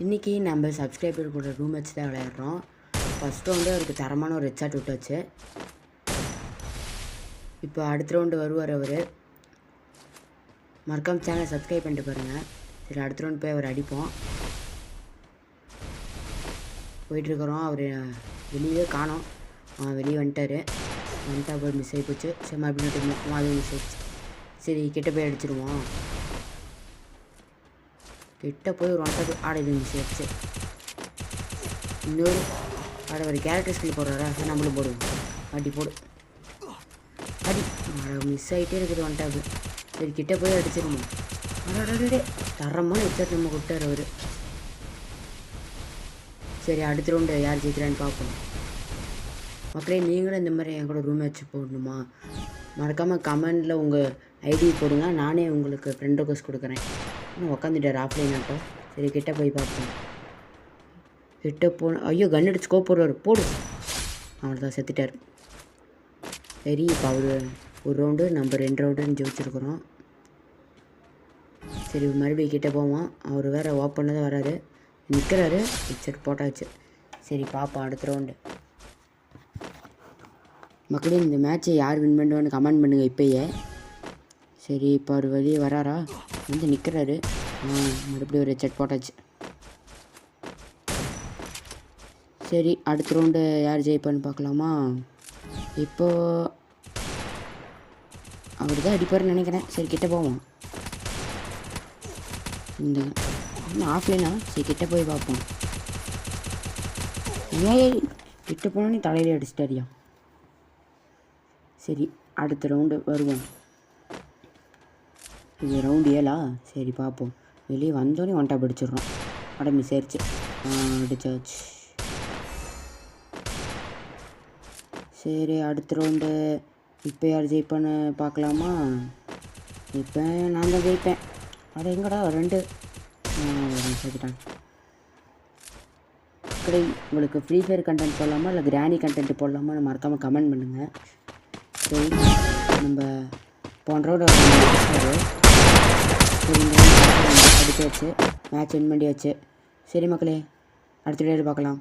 இன்றைக்கி நம்ம சப்ஸ்கிரைபர் கூட ரூம் மேட்ச் தான் விளையாடுறோம். ஃபஸ்ட் ரவுண்டு அவருக்கு தரமான ஒரு ஹெட்ஷாட் விட்டாச்சு. இப்போ அடுத்த ரவுண்டு வருவார் அவர். மறக்காம சேனலை சப்ஸ்கிரைப் பண்ணிட்டு பாருங்கள். சரி, அடுத்த ரவுண்டு போய் அவர் அடிப்போம். போயிட்டுருக்குறோம். அவர் வெளியே காணோம். வெளியே வந்துட்டா போய் மிஸ் ஆகி போச்சு. சரி, மறுபடியும் அது மிஸ் ஆகிடுச்சு. சரி, கிட்ட போய் அடிச்சிடுவோம். கிட்ட போய் ஒரு ஒன்றை ஆடைது மிஸ் ஆகிடுச்சு. இன்னொரு ஒரு கேரக்டர் ஸ்கில் போடுறாரா? சரி, நம்மளும் போடுவோம். அடி போடு, அடி. மிஸ் ஆகிட்டே இருக்குது ஒன்டாப்பு. சரி, கிட்ட போய் அடிச்சிருவோம். அடடே, தரமான ஹெட்ஷாட் நம்ம கொடுத்தாரு அவர். சரி, அடுத்த ரவுண்டு யார் ஜெயிக்கிறான்னு பார்ப்போம். மக்களே, நீங்களும் இந்த மாதிரி என் கூட ரூம் மேட்ச் போடணுமா? மறக்காமல் கமெண்டில் உங்கள் ஐடி போடுங்க. நானே உங்களுக்கு ஃப்ரெண்ட் ரிக்வெஸ்ட் கொடுக்குறேன். இன்னும் உக்காந்துட்டார் ஆஃப்லைன் ஆட்டம். சரி, கிட்ட போய் பார்ப்போம். கிட்ட ஐயோ, கன் அடிச்சு ஸ்கோப் போடுவார். போடு. அவள் தான் செத்துட்டார். சரி, இப்போ அவர் ஒரு ரவுண்டு, நம்ம 2 ரவுண்டுன்னு ஜெயிச்சிருக்கிறோம். சரி, மறுபடியும் கிட்டே போவோம். அவர் வேறு ஓப்பனில் தான் வராரு, நிற்கிறாரு. ஹெட்செட் போட்டாச்சு. சரி, பார்ப்போம் அடுத்த ரவுண்டு. மக்களே, இந்த மேட்ச்சை யார் வின் பண்ணுவான்னு கமெண்ட் பண்ணுங்கள் இப்போயே. சரி, இப்போ அவர் வெளியே வராரா? வந்து நிற்கிறாரு. மறுபடியும் ஒரு ஹெட்செட் போட்டாச்சு. சரி, அடுத்த ரவுண்டு யார் ஜெயிப்பான்னு பார்க்கலாமா? இப்போது அவர் தான் அடிப்பார்னு நினைக்கிறேன். சரி, கிட்டே போவோம். இந்த ஆஃப்லைனா? சரி, கிட்டே போய் பார்ப்போம். ஏய், கிட்ட போனோன்னே தலையிலே அடிச்சிட்டாரியா. சரி, அடுத்த ரவுண்டு வருவோம். இது ரவுண்டு 7. சரி, பார்ப்போம். வெளியே வந்தோடனே ஒன்டா பிடிச்சிடுறோம். மிஸ் ஆயிடுச்சு. அடிச்சாச்சு. சரி, அடுத்த ரவுண்டு இப்போ யார் ஜெயிப்பான்னு பார்க்கலாமா? இப்போ நான் தான் ஜெயிப்பேன். எங்கடா 2 சேர்த்துட்டாங்க. உங்களுக்கு ஃப்ரீ ஃபயர் கண்டென்ட் போடலாமா இல்லை கிராணி கண்டென்ட் போடலாமான்னு மறக்காமல் கமெண்ட் பண்ணுங்கள். சரி, நம்ம போன ரவுண்டு அடிச்சாச்சு. மேட்ச் வின் பண்ணியாச்சு. சரி மக்களே, அடுத்த வீடியோவில் பார்க்கலாம்.